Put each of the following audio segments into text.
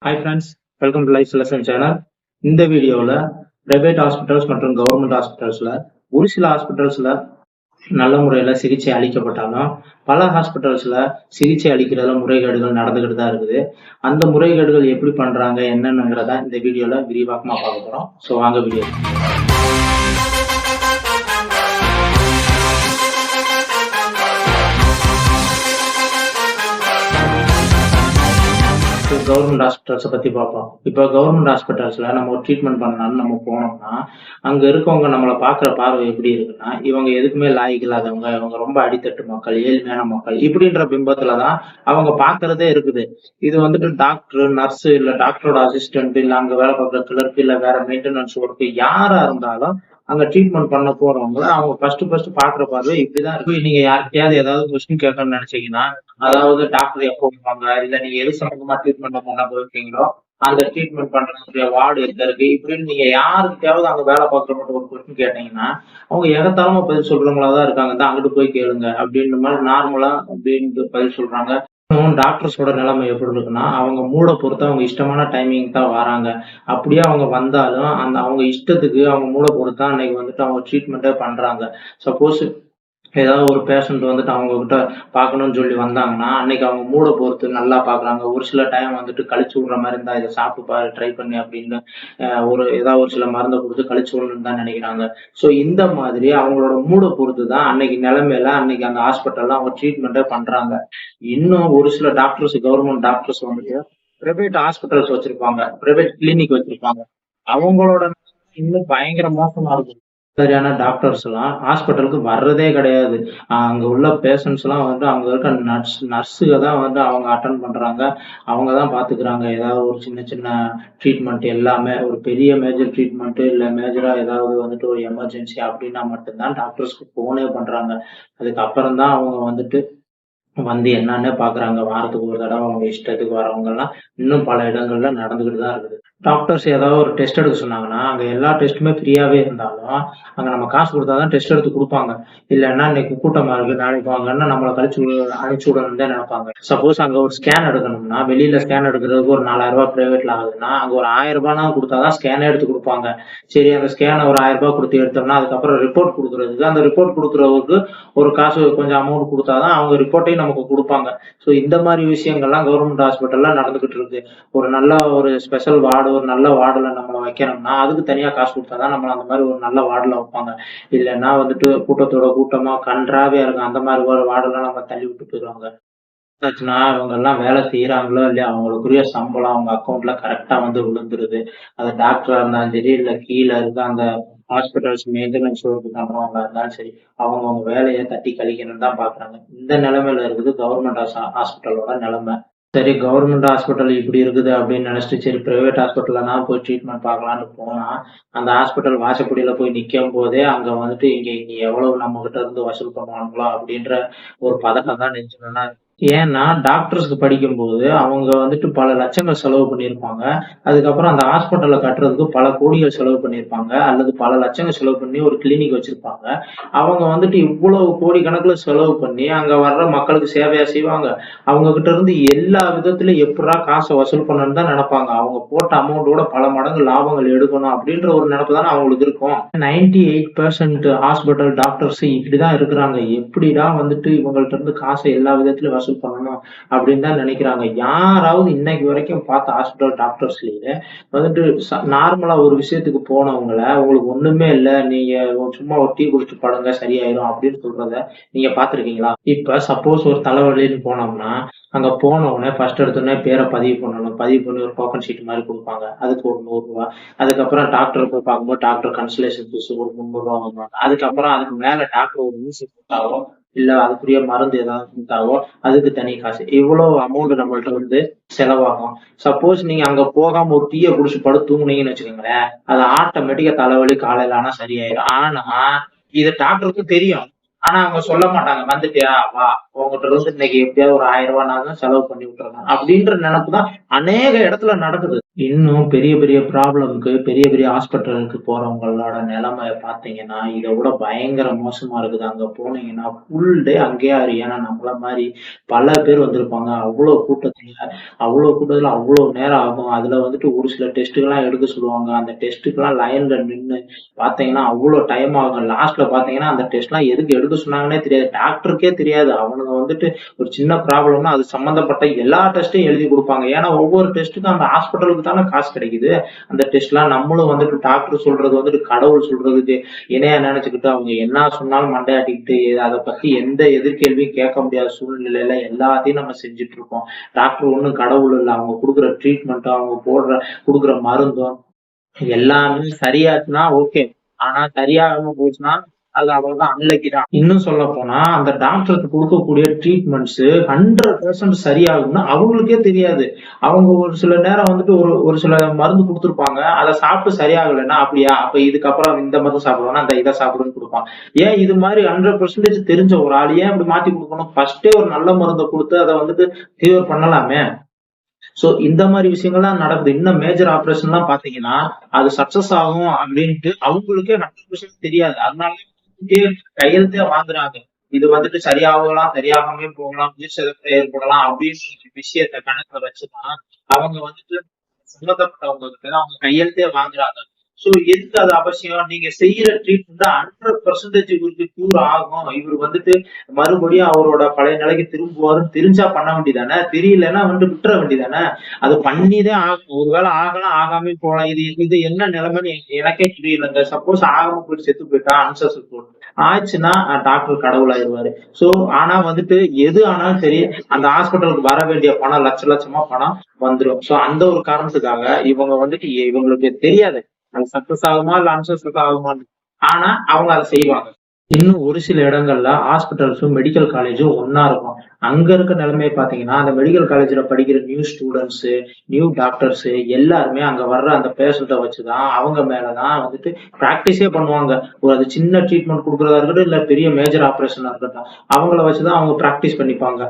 Hi friends, welcome to life lesson channel. இந்த வீடியோவில் private hospitals மற்றும் கவர்மெண்ட் ஹாஸ்பிட்டல்ஸில் ஒரு சில ஹாஸ்பிட்டல்ஸில் நல்ல முறையில் சிகிச்சை அளிக்கப்பட்டாலும் பல ஹாஸ்பிட்டல்ஸில் சிகிச்சை அளிக்கிறதுல முறைகேடுகள் நடந்துக்கிட்டு தான் இருக்குது. அந்த முறைகேடுகள் எப்படி பண்ணுறாங்க என்னென்னங்கிறத இந்த வீடியோவில் விரிவாக்கமாக பார்க்க போகிறோம். ஸோ வாங்க வீடியோ. கவர்மெண்ட் ஹாஸ்பிட்டல்ஸை பத்தி பார்ப்போம். இப்போ கவர்மெண்ட் ஹாஸ்பிட்டல்ஸ்ல நம்ம ஒரு ட்ரீட்மெண்ட் பண்ணலாம்னு நம்ம போனோம்னா அங்க இருக்கவங்க நம்மளை பாக்குற பார்வை எப்படி இருக்குன்னா, இவங்க எதுக்குமே லாய்க்கு இல்லாதவங்க, இவங்க ரொம்ப அடித்தட்டு மக்கள், ஏழ்மையான மக்கள் இப்படின்ற பிம்பத்துலதான் அவங்க பாக்குறதே இருக்குது. இது வந்துட்டு டாக்டர், நர்ஸ், இல்ல டாக்டரோட அசிஸ்டன்ட், இல்ல அங்க வேலை பார்க்குற கிளர்க், இல்ல வேற மெயின்டெனன்ஸ் ஒர்க் யாரா இருந்தாலும் அங்க ட்ரீட்மெண்ட் பண்ண போறவங்கள அவங்க ஃபர்ஸ்ட் பாக்குற பார்வை இப்படிதான் இருக்கு. நீங்க யார்கிட்டயாவது ஏதாவது கொஸ்டின் கேட்கணும்னு நினைச்சீங்கன்னா, அதாவது டாக்டர் எப்போ வருவாங்க, இல்ல நீங்க எது சம்பந்தமா ட்ரீட்மெண்ட் பண்ண போயிருக்கீங்களோ அந்த ட்ரீட்மெண்ட் பண்றதுடைய வார்டு எங்க இருக்கு இப்படின்னு நீங்க யாருக்கிட்டையாவது அங்க வேலை பார்க்கறவங்க ஒரு கொஸ்டின் கேட்டீங்கன்னா அவங்க எகத்தாலமா பதில் சொல்றவங்களாதான் இருக்காங்க. தான் அங்கிட்டு போய் கேளுங்க அப்படின்ற மாதிரி நார்மலா அப்படின்னு பதில் சொல்றாங்க. டாக்டர்ஸோட நிலைமை எப்படி இருக்குன்னா, அவங்க மூட பொறுத்து அவங்க இஷ்டமான டைமிங் தான் வராங்க. அப்படியே அவங்க வந்தாலும் அந்த அவங்க இஷ்டத்துக்கு அவங்க மூட பொறுத்து தான் அன்னைக்கு வந்துட்டு அவங்க ட்ரீட்மெண்ட்டே பண்றாங்க. சப்போஸ் ஏதாவது ஒரு பேஷண்ட் வந்துட்டு அவங்க கிட்ட பார்க்கணும்னு சொல்லி வந்தாங்கன்னா அன்னைக்கு அவங்க மூட பொறுத்து நல்லா பாக்குறாங்க. ஒரு சில டைம் வந்துட்டு கழிச்சு விடுற மாதிரி இருந்தா இதை சாப்பிட்டு பாரு, ட்ரை பண்ணி அப்படின்னு ஏதாவது ஒரு சில மருந்தை கொடுத்து கழிச்சு விடணும்னு தான் நினைக்கிறாங்க. ஸோ இந்த மாதிரி அவங்களோட மூட பொறுத்து தான் அன்னைக்கு நிலைமையில அன்னைக்கு அந்த ஹாஸ்பிட்டல்ல அவங்க ட்ரீட்மெண்ட்டே பண்றாங்க. இன்னும் ஒரு சில டாக்டர்ஸ், கவர்மெண்ட் டாக்டர்ஸ் வந்துட்டு பிரைவேட் ஹாஸ்பிட்டல்ஸ் வச்சிருப்பாங்க, பிரைவேட் கிளினிக் வச்சிருப்பாங்க. அவங்களோட இன்னும் பயங்கர மோசமா இருக்கும். சரியான டாக்டர்ஸ் எல்லாம் ஹாஸ்பிட்டலுக்கு வர்றதே கிடையாது. அங்க உள்ள பேஷண்ட்ஸ் எல்லாம் வந்து அங்க இருக்க நர்ஸுக தான் வந்து அவங்க அட்டன் பண்றாங்க, அவங்க தான் பாத்துக்கிறாங்க. ஏதாவது ஒரு சின்ன சின்ன ட்ரீட்மெண்ட் எல்லாமே ஒரு பெரிய மேஜர் ட்ரீட்மெண்ட் இல்ல மேஜரா ஏதாவது வந்துட்டு ஒரு எமர்ஜென்சி அப்படின்னா மட்டும்தான் டாக்டர்ஸ்க்கு போனே பண்றாங்க. அதுக்கப்புறம் தான் அவங்க வந்துட்டு வந்து என்னன்னே பாக்குறாங்க. வாரத்துக்கு ஒரு தடவை அவங்க இஷ்டத்துக்கு வரவங்க எல்லாம் இன்னும் பல இடங்கள்ல நடந்துகிட்டு தான் இருக்குது. டாக்டர்ஸ் ஏதாவது ஒரு டெஸ்ட் எடுக்க சொன்னாங்கன்னா அங்க எல்லா டெஸ்ட்டுமே ஃப்ரீயாவே இருந்தாலும் அங்க நம்ம காசு கொடுத்தாதான் டெஸ்ட் எடுத்து கொடுப்பாங்க. இல்லைன்னா இன்னைக்கு கூட்டமா இருக்கு நாளைக்கு வாங்கன்னா நம்மளை அனுப்பிச்சு விடணும் தான் நினைப்பாங்க. சப்போஸ் அங்க ஒரு ஸ்கேன் எடுக்கணும்னா வெளியில ஸ்கேன் எடுக்கிறதுக்கு ஒரு 4000 ரூபாய் பிரைவேட்ல ஆகுதுன்னா அங்க ஒரு 1000 ரூபாய்னா கொடுத்தாதான் ஸ்கேனே எடுத்து கொடுப்பாங்க. சரி, அந்த ஸ்கேனை ஒரு 1000 ரூபாய் கொடுத்து எடுத்தோம்னா அதுக்கப்புறம் ரிப்போர்ட் கொடுக்குறதுக்கு அந்த ரிப்போர்ட் கொடுக்குறவருக்கு ஒரு காசு கொஞ்சம் அமௌண்ட் கொடுத்தாதான் அவங்க ரிப்போர்ட்டையும் நமக்கு கொடுப்பாங்க. ஸோ இந்த மாதிரி விஷயங்கள்லாம் கவர்மெண்ட் ஹாஸ்பிட்டல்ல நடந்துகிட்டு இருக்கு. ஒரு நல்ல ஒரு ஸ்பெஷல் வார்டு, ஒரு நல்ல வார்டுல நம்மளை வைக்கணும்னா அதுக்கு தனியா காசு கொடுத்தாதான் நம்மள அந்த மாதிரி ஒரு நல்ல வார்டுல வைப்பாங்க. இல்லைன்னா வந்துட்டு கூட்டத்தோட கூட்டமா கன்றாவே இருக்கும் அந்த மாதிரி ஒரு வார்டெல்லாம் நம்ம தள்ளி விட்டு போயிடுவாங்க. ஆச்சுன்னா இவங்க எல்லாம் வேலை செய்யறாங்களோ இல்லையா அவங்களுக்குரிய சம்பளம் அவங்க அக்கௌண்ட்ல கரெக்டா வந்து விழுந்துருது. அது டாக்டரா இருந்தாலும் சரி, இல்ல கீழே இருக்க அந்த ஹாஸ்பிட்டல்ஸ் மெயின்டெனன்ஸ் பண்றவங்க இருந்தாலும் சரி, அவங்க வேலையை தட்டி கழிக்கணும்னு தான் பாக்குறாங்க. இந்த நிலைமையில இருக்குது கவர்மெண்ட் ஹாஸ்பிட்டலோட நிலைமை. சரி, கவர்மெண்ட் ஹாஸ்பிட்டல் இப்படி இருக்குது அப்படின்னு நினைச்சிட்டு சரி பிரைவேட் ஹாஸ்பிட்டல்ல நான் போய் ட்ரீட்மெண்ட் பார்க்கலான்னு போனா அந்த ஹாஸ்பிட்டல் வாசப்படியில போய் நிக்கும் போதே அங்க வந்துட்டு இங்க எவ்வளவு நம்ம கிட்ட இருந்து வசூல் பண்ணுவாங்களோ அப்படின்ற ஒரு பதட்டம் தான் நெஞ்சுனா. ஏன்னா டாக்டர்ஸ்க்கு படிக்கும்போது அவங்க வந்துட்டு பல லட்சங்கள் செலவு பண்ணியிருப்பாங்க. அதுக்கப்புறம் அந்த ஹாஸ்பிட்டல்ல கட்டுறதுக்கு பல கோடிகள் செலவு பண்ணியிருப்பாங்க, அல்லது பல லட்சங்கள் செலவு பண்ணி ஒரு கிளினிக் வச்சிருப்பாங்க. அவங்க வந்துட்டு இவ்வளவு கோடி கணக்குல செலவு பண்ணி அங்க வர்ற மக்களுக்கு சேவையா செய்வாங்க. அவங்க கிட்ட இருந்து எல்லா விதத்திலும் எப்படா காசை வசூல் பண்ணணும்னு தான் நினைப்பாங்க. அவங்க போட்ட அமௌண்டோட பல மடங்கு லாபங்கள் எடுக்கணும் அப்படின்ற ஒரு நினைப்பு தானே அவங்களுக்கு இருக்கும். 98% ஹாஸ்பிட்டல் டாக்டர்ஸ் இப்படிதான் இருக்கிறாங்க. எப்படிடா வந்துட்டு இவங்கள்ட்ட இருந்து காசை எல்லா விதத்திலும் வசூல் பண்ணணும் அப்படின்னு தான் நினைக்கிறாங்க. யாராவது இன்னைக்கு வரைக்கும் பார்த்த ஹாஸ்பிட்டல் டாக்டர்ஸ்லயே வந்துட்டு நார்மலா ஒரு விஷயத்துக்கு போனவங்கள உங்களுக்கு ஒண்ணுமே இல்ல, நீங்க சும்மா ஒரு டீ குடிச்சிட்டு படுங்க சரியாயிரும் அப்படின்னு சொல்றத நீங்க பாத்திருக்கீங்களா? இப்ப சப்போஸ் ஒரு தலைவலின்னு போனோம்னா அங்க போன உடனே ஃபர்ஸ்ட் எடுத்தோடனே பேரை பதிவு பண்ணணும். பதிவு பண்ணி ஒரு டோக்கன் ஷீட் மாதிரி கொடுப்பாங்க, அதுக்கு ஒரு 100 ரூபாய். அதுக்கப்புறம் டாக்டர் போய் பார்க்கும்போது டாக்டர் கன்சல்டேஷன் ஃபீஸ் ஒரு 300 ரூபாய் வாங்குவாங்க. அதுக்கப்புறம் அதுக்கு மேல டாக்டர் ஒரு ஊசி கொடுத்தாவோ இல்ல அதுக்குரிய மருந்து ஏதாவது கொடுத்தாவோ அதுக்கு தனி காசு. இவ்வளவு அமௌண்ட் நம்மள்ட்ட வந்து செலவாகும். சப்போஸ் நீங்க அங்க போகாம ஒரு டீயை குடிச்சு படுத்து தூங்குனீங்கன்னு வச்சுக்கோங்களேன், அது ஆட்டோமேட்டிக்கா தலைவலி காலையில ஆனா சரியாயிரும். ஆனா இது டாக்டருக்கும் தெரியும். ஆனா அவங்க சொல்ல மாட்டாங்க, வந்துட்டியா வா, உங்ககிட்ட இருந்து இன்னைக்கு எப்படியாவது ஒரு 1000 ரூபாய் செலவு பண்ணி விட்டுறேன் அப்படின்ற நினைப்பு தான் அநேக இடத்துல நடக்குது. இன்னும் பெரிய பெரிய ப்ராப்ளம்க்கு பெரிய பெரிய ஹாஸ்பிட்டலுக்கு போறவங்களோட நிலைமைய பாத்தீங்கன்னா இதை விட பயங்கர மோசமா இருக்குது. அங்க போனீங்கன்னா ஃபுல் டே அங்கேயே ஏன்னா நம்மள மாதிரி பல பேர் வந்திருப்பாங்க. அவ்வளவு கூட்டத்துல அவ்வளவு நேரம் ஆகும். அதுல வந்துட்டு ஒரு சில டெஸ்ட்டுகள்லாம் எடுக்க சொல்லுவாங்க. அந்த டெஸ்ட்டுக்கெல்லாம் லைன்ல நின்னு பாத்தீங்கன்னா அவ்வளவு டைம் ஆகும். லாஸ்ட்ல பாத்தீங்கன்னா அந்த டெஸ்ட்லாம் எதுக்கு எடுக்க சொன்னாங்கன்னே தெரியாது. டாக்டருக்கே தெரியாது. அவனுங்க வந்துட்டு ஒரு சின்ன ப்ராப்ளம்னா அது சம்பந்தப்பட்ட எல்லா டெஸ்ட்டையும் எழுதி கொடுப்பாங்க. ஏன்னா ஒவ்வொரு டெஸ்ட்டுக்கும் அந்த ஹாஸ்பிட்டலுக்கு தானே காசு கிடைக்குது. அந்த டெஸ்ட்லாம் நம்மளும் வந்துட்டு டாக்டர் சொல்றது வந்துட்டு கடவுள் சொல்றதுக்கு இணையா நினைச்சுக்கிட்டு அவங்க என்ன சொன்னாலும் மண்டையாட்டிக்கிட்டு அதை பத்தி எந்த எதிர்கேள்வியும் கேட்க முடியாத சூழ்நிலையில எல்லாத்தையும் நம்ம செஞ்சுட்டு இருக்கோம். டாக்டர் ஒண்ணும் கடவுள் இல்ல. அவங்க கொடுக்குற ட்ரீட்மெண்ட்டும் அவங்க கொடுக்குற மருந்தும் எல்லாமே சரியாச்சுன்னா ஓகே. ஆனா சரியாகாம போச்சுன்னா அது அவ்வளவுதான், அன்லக்கி தான். இன்னும் சொல்ல போனா அந்த டாக்டருக்கு கொடுக்கக்கூடிய ட்ரீட்மெண்ட்ஸ் 100% சரியாகும்னு அவங்களுக்கே தெரியாது. அவங்க ஒரு சில நேரம் வந்துட்டு ஒரு ஒரு சில மருந்து கொடுத்துருப்பாங்க. அதை சாப்பிட்டு சரியாகலைன்னா அப்படியா, அப்ப இதுக்கப்புறம் இந்த மருந்து சாப்பிடுவோம்னா அந்த இதை சாப்பிடுன்னு கொடுப்பான். ஏன் இது மாதிரி 100% தெரிஞ்ச ஒரு ஆள் ஏன் இப்படி மாத்தி கொடுக்கணும்? ஃபர்ஸ்டே ஒரு நல்ல மருந்தை கொடுத்து அதை வந்துட்டு கியூர் பண்ணலாமே. சோ இந்த மாதிரி விஷயங்கள்லாம் நடக்குது. இன்னும் மேஜர் ஆபரேஷன் எல்லாம் பாத்தீங்கன்னா அது சக்சஸ் ஆகும் அப்படின்ட்டு அவங்களுக்கே 100% தெரியாது. அதனால கையெழுத்தே வாங்குறாங்க. இது வந்துட்டு சரியாகலாம், சரியாகாமே போகலாம், உயிர் சேதத்தை ஏற்படலாம் அப்படின்னு விஷயத்த கணக்குல வச்சுதான் அவங்க வந்துட்டு சம்பந்தப்பட்டவங்க கிட்ட அவங்க கையெழுத்தே வாங்குறாங்க. சோ எதுக்கு அது அவசியம்? நீங்க செய்யற ட்ரீட்மெண்ட் 100% இவருக்கு கியூர் ஆகும், இவர் வந்துட்டு மறுபடியும் அவரோட பழைய நிலைக்கு திரும்புவாருன்னு தெரிஞ்சா பண்ண வேண்டியதானே? தெரியலன்னா வந்து விட்டுற வேண்டியதானே? அது பண்ணிதான் ஆகும். ஒருவேளை ஆகலாம், ஆகாம போகலாம். இது இது என்ன நிலைமைன்னு எனக்கே புரியலங்க. சப்போஸ் ஆகாம போயிட்டு செத்து போயிட்டா அன்சக்சஸ்ஃபுல் ஆச்சுன்னா டாக்டர் கடவுள் ஆயிடுவாரு. சோ ஆனா வந்துட்டு எது ஆனாலும் சரி அந்த ஹாஸ்பிட்டலுக்கு வர வேண்டிய பணம் லட்ச லட்சமா பணம் வந்துடும். சோ அந்த ஒரு காரணத்துக்காக இவங்க வந்துட்டு இவங்களுக்கு தெரியாது அது சக்சஸ் ஆகுமா இல்ல அன்சக்சஸ் ஆகுமான்னு. ஆனா அவங்க அதை செய்வாங்க. இன்னும் ஒரு சில இடங்கள்ல ஹாஸ்பிட்டல்ஸும் மெடிக்கல் காலேஜும் ஒன்னா இருக்கும். அங்க இருக்க நிலைமையை பாத்தீங்கன்னா அந்த மெடிக்கல் காலேஜ்ல படிக்கிற நியூ ஸ்டூடெண்ட்ஸ், நியூ டாக்டர்ஸ் எல்லாருமே அங்க வர்ற அந்த பேஷண்ட்டை வச்சுதான் அவங்க மேலதான் வந்துட்டு பிராக்டிஸே பண்ணுவாங்க. ஒரு அது சின்ன ட்ரீட்மெண்ட் கொடுக்கறதா இருக்கட்டும் இல்ல பெரிய மேஜர் ஆபரேஷனா இருக்கட்டும் அவங்கள வச்சுதான் அவங்க பிராக்டிஸ் பண்ணிப்பாங்க.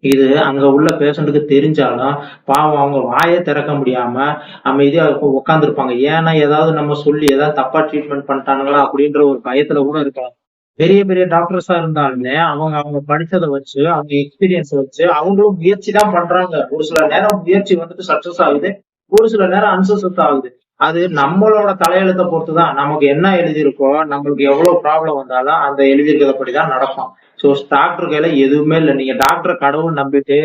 இது அங்க உள்ள பேஷண்ட்டுக்கு தெரிஞ்சாலும் பாவம் அவங்க வாயே திறக்க முடியாம அமைதியா உட்கார்ந்துருப்பாங்க. ஏன்னா ஏதாவது நம்ம சொல்லி ஏதாவது தப்பா ட்ரீட்மெண்ட் பண்ணிட்டானுங்களா அப்படின்ற ஒரு பயத்துல கூட இருக்கலாம். பெரிய பெரிய டாக்டர்ஸா இருந்தாலுமே அவங்க அவங்க படிச்சதை வச்சு அவங்க எக்ஸ்பீரியன்ஸ் வச்சு அவங்களும் முயற்சி தான் பண்றாங்க. ஒரு சில நேரம் முயற்சி வந்துட்டு சக்சஸ் ஆகுது, ஒரு சில நேரம் அன்சக்சஸ் ஆகுது. அது நம்மளோட தலையெழுத்தை பொறுத்துதான். நமக்கு என்ன எழுதியிருக்கோ நம்மளுக்கு எவ்வளவு ப்ராப்ளம் வந்தாலும் அந்த எழுதியிருக்கிறபடிதான் நடக்கும். சோ டாக்டர் கையில எதுவுமே இல்லை. நீங்க டாக்டர் கடவுள் நம்பிட்டு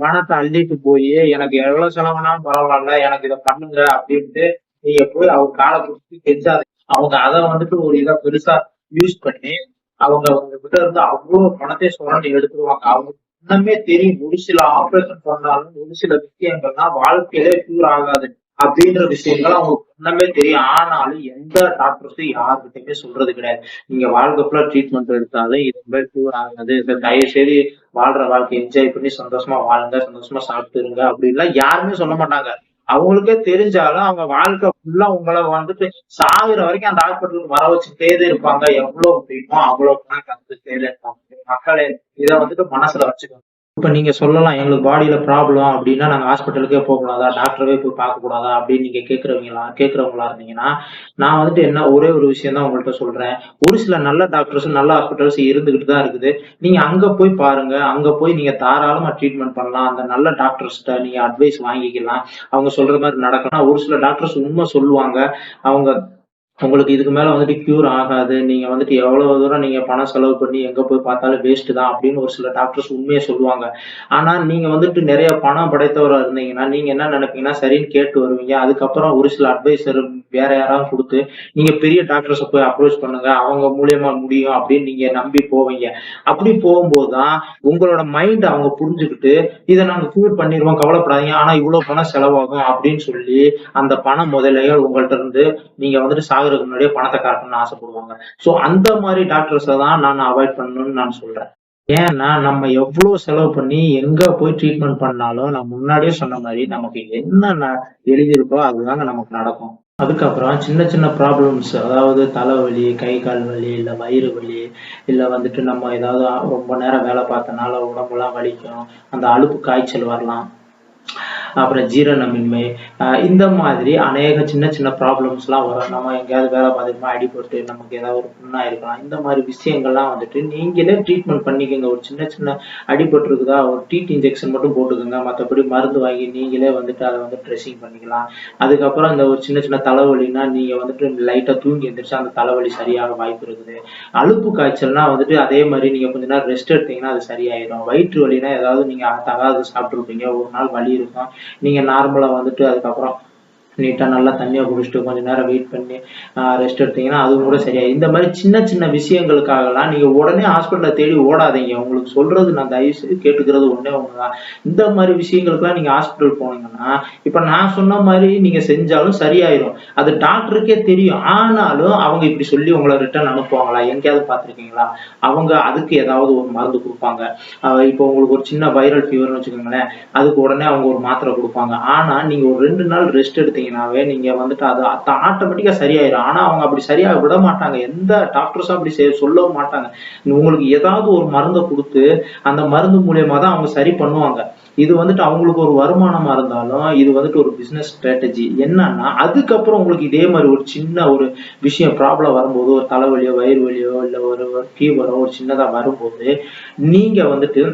பணத்தை அள்ளிட்டு போய் எனக்கு எவ்வளவு செலவுனாலும் பரவாயில்ல எனக்கு இதை பண்ணுங்க அப்படின்ட்டு நீங்க போய் அவர் காலை பிடிச்சி கெஞ்சாது. அவங்க அதை வந்துட்டு ஒரு இதை பெருசா யூஸ் பண்ணி அவங்க அவங்க கிட்ட இருந்து அவ்வளவு பணத்தை சுரண்டி எடுத்துருவாங்க. அவங்க இன்னமே தெரியும் ஒரு சில ஆபரேஷன் பண்ணாலும் ஒரு சில விஷயங்கள்லாம் வாழ்க்கையிலே கியூர் ஆகாது அப்படின்ற விஷயங்கள் அவங்க இன்னமே தெரியும். ஆனாலும் எந்த டாக்டர்ஸும் யாருக்கிட்டயுமே சொல்றது கிடையாது. நீங்க வாழ்க்கை ஃபுல்லா ட்ரீட்மெண்ட் எடுத்தாலும் இது மாதிரி கியூர் ஆகாது, இந்த தயவு செய்து வாழ்ற வாழ்க்கை என்ஜாய் பண்ணி சந்தோஷமா வாழுங்க, சந்தோஷமா சாப்பிட்டுருங்க அப்படின்லாம் யாருமே சொல்ல மாட்டாங்க. அவங்களுக்கே தெரிஞ்சாலும் அவங்க வாழ்க்கை ஃபுல்லா உங்களை வந்துட்டு சாகுற வரைக்கும் அந்த ஹாஸ்பிட்டலுக்கு வர வச்சுட்டே இருப்பாங்க. எவ்வளவு முடியுமோ அவ்வளவு பணம் தந்துட்டே இருப்பாங்க. மக்களே இதை வந்துட்டு மனசுல வச்சுக்கோங்க. இப்ப நீங்க சொல்லலாம் எங்களுக்கு பாடியில ப்ராப்ளம் அப்படின்னா நாங்க ஹாஸ்பிட்டலுக்கே போக கூடாதா, டாக்டரவே போய் பார்க்க கூடாதா அப்படின்னு நீங்க கேக்குறவங்களா இருந்தீங்கன்னா நான் வந்துட்டு என்ன ஒரே ஒரு விஷயம் தான் உங்கள்கிட்ட சொல்றேன். ஒரு சில நல்ல டாக்டர்ஸ் நல்ல ஹாஸ்பிட்டல்ஸ் இருந்துகிட்டு தான் இருக்குது. நீங்க அங்க போய் பாருங்க. அங்க போய் நீங்க தாராளமா ட்ரீட்மெண்ட் பண்ணலாம். அந்த நல்ல டாக்டர்ஸ்ட்ட நீங்க அட்வைஸ் வாங்கிக்கலாம். அவங்க சொல்ற மாதிரி நடக்கலாம். ஒரு சில டாக்டர்ஸ் உண்மை சொல்லுவாங்க. அவங்க உங்களுக்கு இதுக்கு மேல வந்துட்டு கியூர் ஆகாது, நீங்க வந்துட்டு எவ்வளவு தூரம் நீங்க பணம் செலவு பண்ணி எங்க போய் பார்த்தாலும் வேஸ்ட் தான் அப்படின்னு ஒரு சில டாக்டர்ஸ் உண்மையை சொல்லுவாங்க. ஆனா நீங்க வந்துட்டு நிறைய பணம் படைத்தவரா இருந்தீங்கன்னா நீங்க என்ன நினைப்பீங்கன்னா சரின்னு கேட்டு வருவீங்க. அதுக்கப்புறம் ஒரு சில அட்வைசர் வேற யாராவது கொடுத்து நீங்க பெரிய டாக்டர்ஸை போய் அப்ரோச் பண்ணுங்க, அவங்க மூலியமா முடியும் அப்படின்னு நீங்க நம்பி போவீங்க. அப்படி போகும்போதுதான் உங்களோட மைண்ட் அவங்க புரிஞ்சுக்கிட்டு இதை நாங்க கியூர் பண்ணிடுவோம் கவலைப்படாதீங்க, ஆனா இவ்வளவு பணம் செலவாகும் அப்படின்னு சொல்லி அந்த பண முதலைகள் உங்கள்ட்ட இருந்து நீங்க வந்துட்டு சாகுறதுக்கு முன்னாடியே பணத்தை காட்டணும்னு ஆசைப்படுவாங்க. சோ அந்த மாதிரி டாக்டர்ஸை தான் நான் அவாய்ட் பண்ணணும்னு நான் சொல்றேன். ஏன்னா நம்ம எவ்வளவு செலவு பண்ணி எங்க போய் ட்ரீட்மெண்ட் பண்ணாலும் நான் முன்னாடியே சொன்ன மாதிரி நமக்கு என்ன எழுதியிருக்கோ அதுதாங்க நமக்கு நடக்கும். அதுக்கப்புறம் சின்ன சின்ன ப்ராப்ளம்ஸ், அதாவது தலைவலி, கை கால் வலி, இல்ல வயிறு வலி, இல்ல வந்துட்டு நம்ம ஏதாவது ரொம்ப நேரம் வேலை பார்த்தனால உடம்பெல்லாம் வலிக்கும். அந்த அலுப்பு காய்ச்சல் வரலாம். அப்புறம் ஜீரணமின்மை, இந்த மாதிரி அநேக சின்ன சின்ன ப்ராப்ளம்ஸ்லாம் வரும். நம்ம எங்கேயாவது வேலை பார்த்துட்டோமா, அடிபட்டு நமக்கு ஏதாவது ஒரு புண்ணாயிருக்கலாம். இந்த மாதிரி விஷயங்கள்லாம் வந்துட்டு நீங்களே ட்ரீட்மெண்ட் பண்ணிக்கங்க. ஒரு சின்ன சின்ன அடிபட்டுருக்குதா, ஒரு டிடி இன்ஜெக்ஷன் மட்டும் போட்டுக்கோங்க. மற்றபடி மருந்து வாங்கி நீங்களே வந்துட்டு அதை வந்து ட்ரெஸ்ஸிங் பண்ணிக்கலாம். அதுக்கப்புறம் இந்த ஒரு சின்ன சின்ன தலைவலின்னா நீங்க வந்துட்டு லைட்டா தூங்கி எந்திரிச்சா அந்த தலைவலி சரியாக வாய்ப்பு இருக்குது. அலுப்பு காய்ச்சல்னா வந்துட்டு அதே மாதிரி நீங்க கொஞ்ச நேரம் ரெஸ்ட் எடுத்தீங்கன்னா அது சரியாயிடும். வயிற்று வலினா ஏதாவது நீங்க தகாது சாப்பிட்டுருப்பீங்க, ஒரு நாள் வலி இருக்கும். நீங்க நார்மலா வந்துட்டு அதுக்கப்புறம் நீட்டா நல்லா தண்ணியை குடிச்சிட்டு கொஞ்ச நேரம் வெயிட் பண்ணி ரெஸ்ட் எடுத்தீங்கன்னா அதுவும் கூட சரியாயிடும். இந்த மாதிரி சின்ன சின்ன விஷயங்களுக்காகலாம் நீங்க உடனே ஹாஸ்பிட்டலை தேடி ஓடாதீங்க. உங்களுக்கு சொல்றது நான் தயவு செய்து கேட்டுக்கிறது ஒண்ணே ஒண்ணுதான். இந்த மாதிரி விஷயங்களுக்குலாம் நீங்க ஹாஸ்பிட்டல் போனீங்கன்னா இப்ப நான் சொன்ன மாதிரி நீங்க செஞ்சாலும் சரியாயிரும். அது டாக்டருக்கே தெரியும். ஆனாலும் அவங்க இப்படி சொல்லி உங்களை ரிட்டர்ன் அனுப்புவாங்களா? எங்கேயாவது பார்த்திருக்கீங்களா? அவங்க அதுக்கு ஏதாவது ஒரு மருந்து கொடுப்பாங்க. இப்போ உங்களுக்கு ஒரு சின்ன வைரல் ஃபீவர்னு வச்சுக்கோங்களேன், அதுக்கு உடனே அவங்க ஒரு மாத்திரை கொடுப்பாங்க. ஆனா நீங்க ஒரு 2 நாள் ரெஸ்ட் எடுத்தீங்கன்னாவே நீங்க வந்துட்டு அது ஆட்டோமேட்டிக்கா சரியாயிரும். ஆனா அவங்க அப்படி சரியாக விட மாட்டாங்க. எந்த டாக்டர்ஸும் அப்படி சொல்லவும் மாட்டாங்க. உங்களுக்கு ஏதாவது ஒரு மருந்தை கொடுத்து அந்த மருந்து மூலியமா தான் அவங்க சரி பண்ணுவாங்க. இது வந்துட்டு அவங்களுக்கு ஒரு வருமானமா இருந்தாலும் இது வந்துட்டு ஒரு பிசினஸ் ஸ்ட்ராட்டஜி. என்னன்னா அதுக்கப்புறம் உங்களுக்கு இதே மாதிரி ஒரு சின்ன ஒரு விஷயம் ப்ராப்ளம் வரும்போது, ஒரு தலைவலியோ, வயிறு வலியோ, இல்ல ஒரு ஃபீவரோ ஒரு சின்னதா வரும்போது, நீங்க வந்துட்டு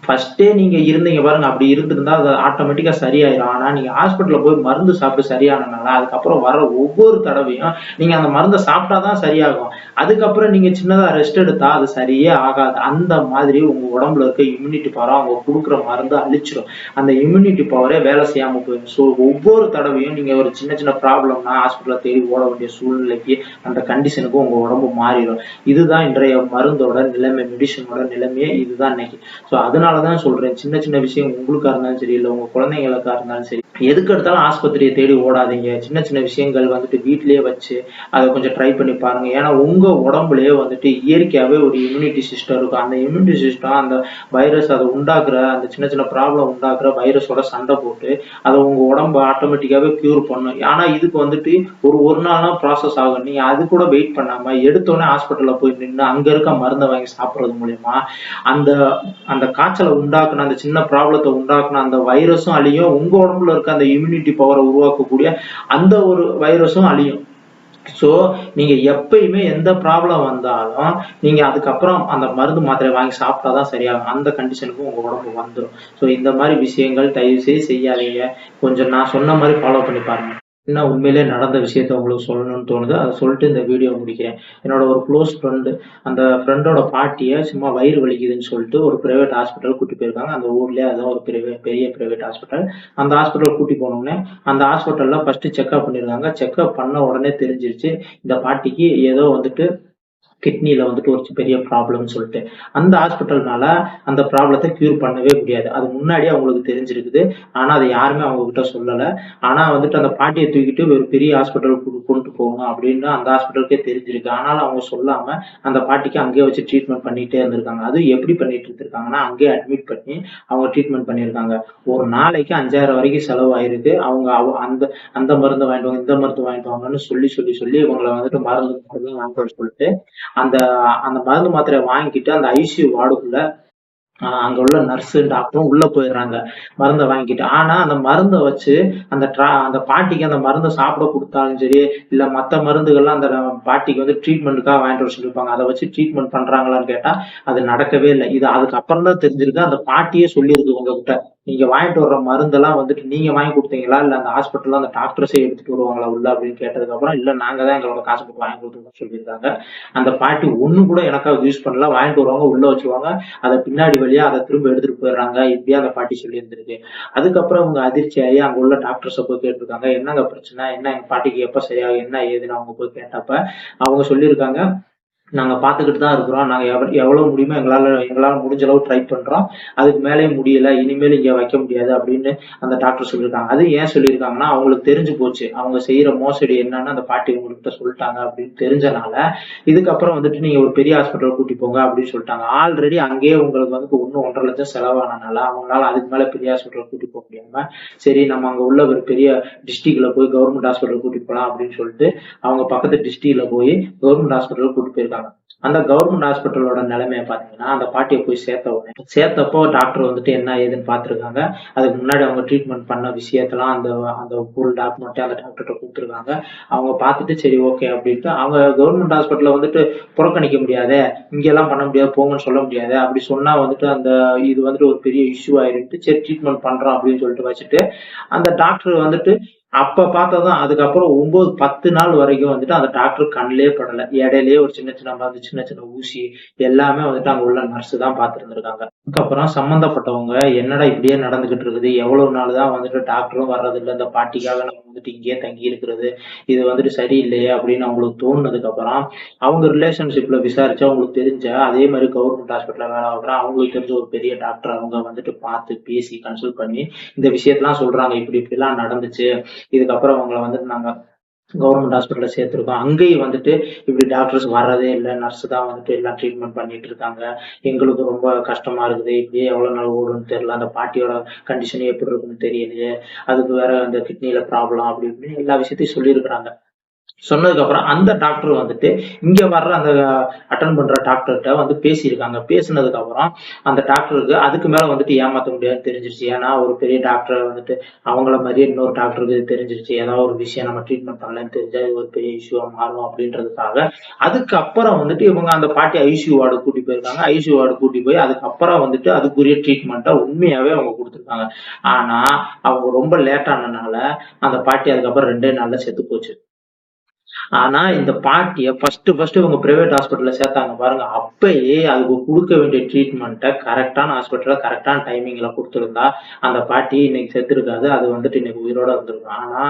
ஃபர்ஸ்டே நீங்க இருந்தீங்க பாருங்க, அப்படி இருந்திருந்தா அது ஆட்டோமேட்டிக்கா சரியாயிரும். ஆனா நீங்க ஹாஸ்பிட்டல்ல போய் மருந்து சாப்பிட்டு சரியானனால, அதுக்கப்புறம் வர ஒவ்வொரு தடவையும் நீங்க அந்த மருந்த சாப்பிட்டா தான் சரியாகும். அதுக்கப்புறம் நீங்க சின்னதா ரெஸ்ட் எடுத்தா அது சரியே ஆகாது. அந்த மாதிரி உங்க உடம்புல இருக்க இம்யூனிட்டி பவர அவங்க குடுக்குற மருந்து அழிச்சிரும். அந்த இம்யூனிட்டி பவரே வேலை செய்யாம போயிடும். ஸோ ஒவ்வொரு தடவையும் நீங்க ஒரு சின்ன சின்ன ப்ராப்ளம்னா ஹாஸ்பிட்டல தேடி ஓட வேண்டிய சூழ்நிலைக்கு அந்த கண்டிஷனுக்கு உங்க உடம்பு மாறிடும். இதுதான் இன்றைய மருந்தோட நிலைமை, மெடிசனோட நிலைமையே இதுதான் இன்னைக்கு. ஸோ அதனாலதான் சொல்றேன், சின்ன சின்ன விஷயம் உங்களுக்கா இருந்தாலும் சரி, இல்ல உங்க குழந்தைங்களுக்கா இருந்தாலும் சரி, எதுக்கு எடுத்தாலும் ஆஸ்பத்திரியை தேடி ஓடாதீங்க. சின்ன சின்ன விஷயங்கள் வந்துட்டு வீட்டிலேயே வச்சு அதை கொஞ்சம் ட்ரை பண்ணி பாருங்க. ஏன்னா உங்க உடம்புலயே வந்துட்டு இயற்கையாவே ஒரு இம்யூனிட்டி சிஸ்டம் இருக்கும். அந்த இம்யூனிட்டி சிஸ்டம் அந்த வைரஸ் அதை உண்டாக்குற அந்த சின்ன சின்ன ப்ராப்ளம் உண்டாக்குற வைரஸோட சண்டை போட்டு அதை உங்க உடம்பு ஆட்டோமேட்டிக்காவே கியூர் பண்ணும். ஆனா இதுக்கு வந்துட்டு ஒரு நாள்னா ப்ராசஸ் ஆகும். நீங்க அது கூட வெயிட் பண்ணாம எடுத்தோடனே ஹாஸ்பிட்டல்ல போய் நின்று அங்க இருக்க மருந்தை வாங்கி சாப்பிடுறது மூலியமா அந்த அந்த காய்ச்சலை உண்டாக்குன அந்த சின்ன ப்ராப்ளத்தை உண்டாக்குன அந்த வைரஸும் அழியும். உங்க உடம்புல இருக்க அந்த இம்யூனிட்டி பவரை உருவாக்கக்கூடிய அந்த ஒரு வைரஸும் அழியும். சோ நீங்க எப்பயுமே எந்த ப்ராப்ளம் வந்தாலும் நீங்க அதுக்கப்புறம் அந்த மருந்து மாத்திரை வாங்கி சாப்பிட்டாதான் சரியாகும். அந்த கண்டிஷனுக்கு உங்க உடம்பு வந்துடும். சோ இந்த மாதிரி விஷயங்கள் தயவு செய்து செய்யாதீங்க. கொஞ்சம் நான் சொன்ன மாதிரி ஃபாலோ பண்ணி பாருங்க. என்ன உண்மையிலே நடந்த விஷயத்த உங்களுக்கு சொல்லணும்னு தோணுது. அதை சொல்லிட்டு இந்த வீடியோ முடிக்கிறேன். என்னோட ஒரு க்ளோஸ் ஃப்ரெண்டு, அந்த ஃப்ரெண்டோட பாட்டிய சும்மா வயிறு வலிக்குதுன்னு சொல்லிட்டு ஒரு பிரைவேட் ஹாஸ்பிட்டல் கூட்டி போயிருக்காங்க. அந்த ஊர்லயே அதான் ஒரு பெரிய பிரைவேட் ஹாஸ்பிட்டல். அந்த ஹாஸ்பிட்டல் கூட்டி போனோடனே அந்த ஹாஸ்பிட்டல்ல ஃபர்ஸ்ட் செக்அப் பண்ணிருக்காங்க. செக்அப் பண்ண உடனே தெரிஞ்சிருச்சு இந்த பாட்டிக்கு ஏதோ வந்துட்டு கிட்னில வந்துட்டு ஒரு பெரிய ப்ராப்ளம்னு சொல்லிட்டு. அந்த ஹாஸ்பிட்டல்னால அந்த ப்ராப்ளத்தை கியூர் பண்ணவே முடியாது. அது முன்னாடியே அவங்களுக்கு தெரிஞ்சிருக்குது. ஆனா அதை யாருமே அவங்க கிட்ட சொல்லல. ஆனா வந்துட்டு அந்த பாட்டியை தூக்கிட்டு ஒரு பெரிய ஹாஸ்பிட்டலுக்கு கொண்டு போகணும் அப்படின்னு அந்த ஹாஸ்பிட்டலுக்கே தெரிஞ்சிருக்கு. ஆனாலும் அவங்க சொல்லாம அந்த பாட்டிக்கு அங்கேயே வச்சு ட்ரீட்மெண்ட் பண்ணிட்டே இருந்திருக்காங்க. அதுவும் எப்படி பண்ணிட்டு இருந்திருக்காங்கன்னா, அங்கேயே அட்மிட் பண்ணி அவங்க ட்ரீட்மெண்ட் பண்ணியிருக்காங்க. ஒரு நாளைக்கு 5000 வரைக்கும் செலவாயிருக்கு. அவங்க அந்த அந்த மருந்து வாங்கிட்டு வாங்க, இந்த மருந்து வாங்கிட்டு வாங்கன்னு சொல்லி இவங்களை வந்துட்டு மருந்து வாங்கிட்டு வர சொல்லிட்டு அந்த அந்த மருந்து மாத்திரையை வாங்கிட்டு அந்த ஐசியூ வார்டுக்குள்ள அங்க உள்ள நர்ஸு, டாக்டரும் உள்ள போயிடுறாங்க மருந்த வாங்கிட்டு. ஆனா அந்த மருந்த வச்சு அந்த பாட்டிக்கு அந்த மருந்த சாப்பிட குடுத்தாலும் சரி, இல்ல மத்த மருந்துகள்லாம் அந்த பாட்டிக்கு வந்து ட்ரீட்மெண்ட்டுக்காக வாங்கிட்டு வர சொல்லியிருப்பாங்க. அத வச்சு ட்ரீட்மெண்ட் பண்றாங்களான்னு கேட்டா, அது நடக்கவே இல்ல. இது அதுக்கு அப்புறம் தான் தெரிஞ்சிருக்கு. அந்த பாட்டியே சொல்லியிருக்கு உங்ககிட்ட. நீங்க வாங்கிட்டு வர்ற மருந்தெல்லாம் வந்துட்டு நீங்க வாங்கி குடுத்தீங்களா? இல்ல அந்த ஹாஸ்பிட்டல்ல அந்த டாக்டர்ஸே எடுத்துட்டு வருவாங்களா உள்ள அப்படின்னு கேட்டதுக்கு அப்புறம், இல்ல நாங்க தான் எங்களோட காசு போட்டு வாங்கி குடுத்துருக்கோம்னு சொல்லியிருக்காங்க. அந்த பாட்டி ஒண்ணு கூட எனக்காக யூஸ் பண்ணல. வாங்கிட்டு வருவாங்க, உள்ள வச்சுருவாங்க. அத பின்னாடி வழியா அத திரும்ப எடுத்துட்டு போயிடுறாங்க. இப்படியே அந்த பாட்டி சொல்லியிருந்திருக்கு. அதுக்கப்புறம் அவங்க அதிர்ச்சியாகி அங்க உள்ள டாக்டர்ஸ போய் கேட்டிருக்காங்க. என்னங்க பிரச்சனை? என்ன எங்க பாட்டிக்கு எப்ப சரியாகும்? என்ன ஏதுன்னு அவங்க போய் கேட்டப்ப அவங்க சொல்லியிருக்காங்க, நாங்க பார்த்துக்கிட்டு தான் இருக்கிறோம். நாங்க எவ்வளவு முடியுமோ எங்களால முடிஞ்ச அளவு ட்ரை பண்றோம். அதுக்கு மேலயும் முடியல. இனிமேல் இங்க வைக்க முடியாது அப்படின்னு அந்த டாக்டர் சொல்லியிருக்காங்க. அது ஏன் சொல்லியிருக்காங்கன்னா, அவங்களுக்கு தெரிஞ்சு போச்சு. அவங்க செய்யற மோசடி என்னன்னு அந்த பாட்டி உங்ககிட்ட சொல்லிட்டாங்க அப்படின்னு தெரிஞ்சனால, இதுக்கப்புறம் வந்துட்டு நீங்க ஒரு பெரிய ஹாஸ்பிட்டல் கூட்டி போங்க அப்படின்னு சொல்லிட்டாங்க. ஆல்ரெடி அங்கேயே உங்களுக்கு வந்து 1.5 லட்சம் செலவானனால, அவங்களால அதுக்கு மேல பெரிய ஹாஸ்பிட்டல் கூட்டி போக முடியாம, சரி நம்ம அங்க உள்ள ஒரு பெரிய டிஸ்ட்ரிக்ட்ல போய் கவர்மெண்ட் ஹாஸ்பிட்டல் கூட்டிட்டு போலாம் அப்படின்னு சொல்லிட்டு, அவங்க பக்கத்து டிஸ்ட்ரிக்ட்ல போய் கவர்மெண்ட் ஹாஸ்பிட்டல் கூட்டிட்டு போயிருக்காங்க. அந்த கவர்மெண்ட் ஹாஸ்பிட்டலோட நிலைமைய பாத்தீங்கன்னா, அந்த பாட்டிய போய் சேர்த்தப்போ டாக்டர் வந்துட்டு என்ன ஏதுன்னு பார்த்திருக்காங்க. அதுக்கு முன்னாடி அவங்க ட்ரீட்மெண்ட் பண்ண விஷயத்தெல்லாம் அந்த அந்த ஃபுல் டாக்குமெண்ட்டே அந்த டாக்டர்ட்ட குடுத்துருக்காங்க. அவங்க பார்த்துட்டு சரி ஓகே அப்படின்ட்டு அவங்க கவர்மெண்ட் ஹாஸ்பிட்டல்ல வந்துட்டு புறக்கணிக்க முடியாதே, இங்கெல்லாம் பண்ண முடியாது போங்கன்னு சொல்ல முடியாதே. அப்படி சொன்னா வந்துட்டு அந்த இது வந்துட்டு ஒரு பெரிய இஷ்யூ ஆயிடும்ட்டு சரி ட்ரீட்மெண்ட் பண்றோம் அப்படின்னு சொல்லிட்டு வச்சுட்டு, அந்த டாக்டர் வந்துட்டு அப்ப பார்த்ததுதான். அதுக்கப்புறம் 9, 10 நாள் வரைக்கும் வந்துட்டு அந்த டாக்டர் கண்ணிலே படல. இடையிலேயே ஒரு சின்ன சின்ன மருந்து, சின்ன சின்ன ஊசி எல்லாமே வந்துட்டு அங்க உள்ள நர்ஸ் தான் பார்த்திருந்திருக்காங்க. அதுக்கப்புறம் சம்பந்தப்பட்டவங்க என்னடா இப்படியே நடந்துகிட்டு இருக்குது, எவ்வளவு நாள் தான் வந்துட்டு டாக்டரும் வர்றதில்ல, இந்த பாட்டிக்காக நம்ம வந்துட்டு இங்கேயே தங்கி இருக்கிறது, இது வந்துட்டு சரியில்லையே அப்படின்னு அவங்களுக்கு தோணுனதுக்கு அப்புறம் அவங்க ரிலேஷன்ஷிப்ல விசாரிச்சு அவங்களுக்கு தெரிஞ்ச அதே மாதிரி கவர்மெண்ட் ஹாஸ்பிட்டல்ல வேலை பார்க்குற அவங்களுக்கு தெரிஞ்ச ஒரு பெரிய டாக்டர் அவங்க வந்துட்டு பார்த்து பேசி கன்சல்ட் பண்ணி இந்த விஷயத்தெல்லாம் சொல்றாங்க. இப்படி இப்படிலாம் நடந்துச்சு. இதுக்கப்புறம் அவங்கள வந்துட்டு நாங்க கவர்மெண்ட் ஹாஸ்பிட்டல்ல சேர்த்திருக்கோம். அங்கேயும் வந்துட்டு இப்படி டாக்டர்ஸ் வர்றதே இல்ல. நர்ஸ் தான் வந்துட்டு எல்லாம் ட்ரீட்மெண்ட் பண்ணிட்டு இருக்காங்க. எங்களுக்கு ரொம்ப கஷ்டமா இருக்குது. இப்படியே எவ்வளவு நாள் ஓடும்னு தெரியல. அந்த பாட்டியோட கண்டிஷன் எப்படி இருக்குன்னு தெரியலையே. அதுக்கு வேற அந்த கிட்னில ப்ராப்ளம் அப்படி இப்படின்னு எல்லா விஷயத்தையும் சொல்லியிருக்கிறாங்க. சொன்னதுக்கு அப்புறம் அந்த டாக்டர் வந்துட்டு இங்க வர்ற அந்த அட்டெண்ட் பண்ற டாக்டர்கிட்ட வந்து பேசியிருக்காங்க. பேசினதுக்கு அப்புறம் அந்த டாக்டருக்கு அதுக்கு மேல வந்துட்டு ஏமாத்த முடியாதுன்னு தெரிஞ்சிருச்சு. ஏன்னா ஒரு பெரிய டாக்டர் வந்துட்டு அவங்கள மாதிரியே இன்னொரு டாக்டருக்கு இது தெரிஞ்சிருச்சு. ஏதாவது ஒரு விஷயம் நம்ம ட்ரீட்மெண்ட் பண்ணலன்னு தெரிஞ்சா இது ஒரு பெரிய இஷ்யூவா மாறும் அப்படின்றதுக்காக அதுக்கப்புறம் வந்துட்டு இவங்க அந்த பாட்டி ஐசியூ வார்டு கூட்டி போயிருக்காங்க. ஐசியூ வார்டு கூட்டி போய் அதுக்கப்புறம் வந்துட்டு அதுக்குரிய ட்ரீட்மெண்ட்டை உண்மையாவே அவங்க கொடுத்துருக்காங்க. ஆனா அவங்க ரொம்ப லேட் ஆனனால அந்த பாட்டி அதுக்கப்புறம் 2 நாள்ல செத்து போச்சு. ஆனா இந்த பாட்டிய ஃபர்ஸ்ட் இவங்க பிரைவேட் ஹாஸ்பிட்டல்ல சேர்த்தாங்க பாருங்க. அப்பயே அதுக்கு குடுக்க வேண்டிய ட்ரீட்மெண்ட்ட கரெக்ட்டான ஹாஸ்பிட்டல்ல கரெக்ட்டான டைமிங்ல குடுத்திருந்தா, அந்த பாட்டி இன்னைக்கு செத்துருக்காது. அது வந்துட்டு இன்னைக்கு உயிரோட இருந்திருக்கும். ஆனா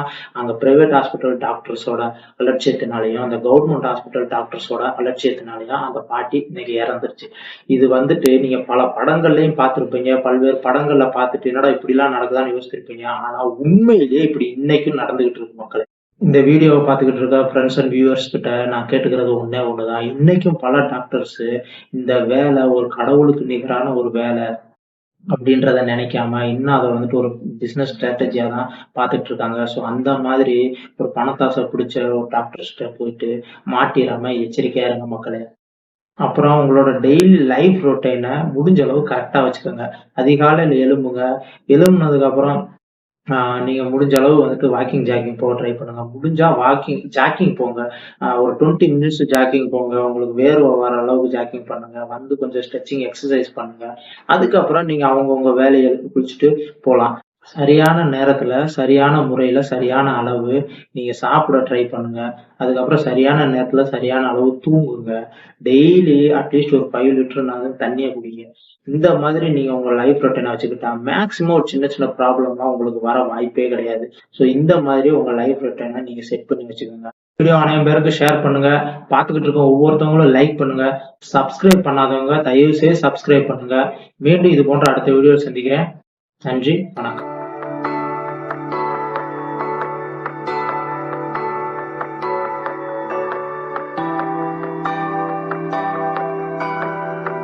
அங்க பிரைவேட் ஹாஸ்பிட்டல் டாக்டர்ஸோட அலட்சியத்தினாலயும், அந்த கவர்மெண்ட் ஹாஸ்பிட்டல் டாக்டர்ஸோட அலட்சியத்தினாலயும் அந்த பாட்டி இன்னைக்கு இறந்துருச்சு. இது வந்துட்டு நீங்க பல படங்கள்லயும் பார்த்திருப்பீங்க. பல்வேறு படங்கள்ல பார்த்துட்டு என்னடா இப்படிலாம் நடக்குதான்னு யோசிச்சிருப்பீங்க. ஆனா உண்மையிலேயே இப்படி இன்னைக்கும் நடந்துகிட்டு இருக்கு மக்களே. இந்த வீடியோவ பார்த்துக்கிட்டு இருக்க ஃப்ரெண்ட்ஸ் அண்ட் வியூவர்ஸ் கிட்ட நான் கேட்டுக்கிறது ஒண்ணே ஒண்ணுதான். இன்னைக்கும் பல டாக்டர்ஸ் இந்த வேலை ஒரு கடவுளுக்கு நிகரான ஒரு வேலை அப்படின்றத நினைக்காம இன்னும் அத வந்துட்டு ஒரு பிசினஸ் ஸ்ட்ராட்டஜியா தான் பார்த்துட்டு இருக்காங்க. ஸோ அந்த மாதிரி ஒரு பணத்தாசை பிடிச்ச ஒரு டாக்டர்ஸ்ட்ட போயிட்டு மாட்டிறாம எச்சரிக்கையா இருங்க மக்களே. அப்புறம் உங்களோட டெய்லி லைஃப் ரொட்டீன முடிஞ்ச அளவு கரெக்ட்டா வச்சுக்கோங்க. அதிகாலையில எழும்புங்க. எழும்புனதுக்கு அப்புறம் நீங்க முடிஞ்ச அளவு வந்துட்டு வாக்கிங், ஜாக்கிங் போக ட்ரை பண்ணுங்க. முடிஞ்சா ஜாக்கிங் போங்க. ஒரு 20 மினிட்ஸ் ஜாக்கிங் போங்க. உங்களுக்கு வேர்வை வர அளவுக்கு ஜாக்கிங் பண்ணுங்க. வந்து கொஞ்சம் ஸ்ட்ரெச்சிங் எக்சர்சைஸ் பண்ணுங்க. அதுக்கப்புறம் நீங்க அவங்கவங்க வேலைய குளிச்சுட்டு போலாம். சரியான நேரத்துல, சரியான முறையில, சரியான அளவு நீங்க சாப்பிட ட்ரை பண்ணுங்க. அதுக்கப்புறம் சரியான நேரத்துல, சரியான அளவு தூங்குங்க. டெய்லி அட்லீஸ்ட் ஒரு 5 லிட்டர்னாலும் தண்ணிய குடிங்க. இந்த மாதிரி நீங்க உங்க லைஃப் ரொட்டீன வச்சுக்கிட்டா, மேக்ஸிமம் ஒரு சின்ன சின்ன ப்ராப்ளம்லாம் உங்களுக்கு வர வாய்ப்பே கிடையாது. ஸோ இந்த மாதிரி உங்க லைஃப் ரொட்டீன நீங்க செட் பண்ணி வச்சுக்கோங்க. வீடியோ அனைவரும் பேருக்கு ஷேர் பண்ணுங்க. பார்த்துக்கிட்டு இருக்க ஒவ்வொருத்தவங்களும் லைக் பண்ணுங்க. சப்ஸ்கிரைப் பண்ணாதவங்க தயவு செய்து சப்ஸ்கிரைப் பண்ணுங்க. மீண்டும் இது போன்ற அடுத்த வீடியோவில் சந்திக்கிறேன். நன்றி, வணக்கம்.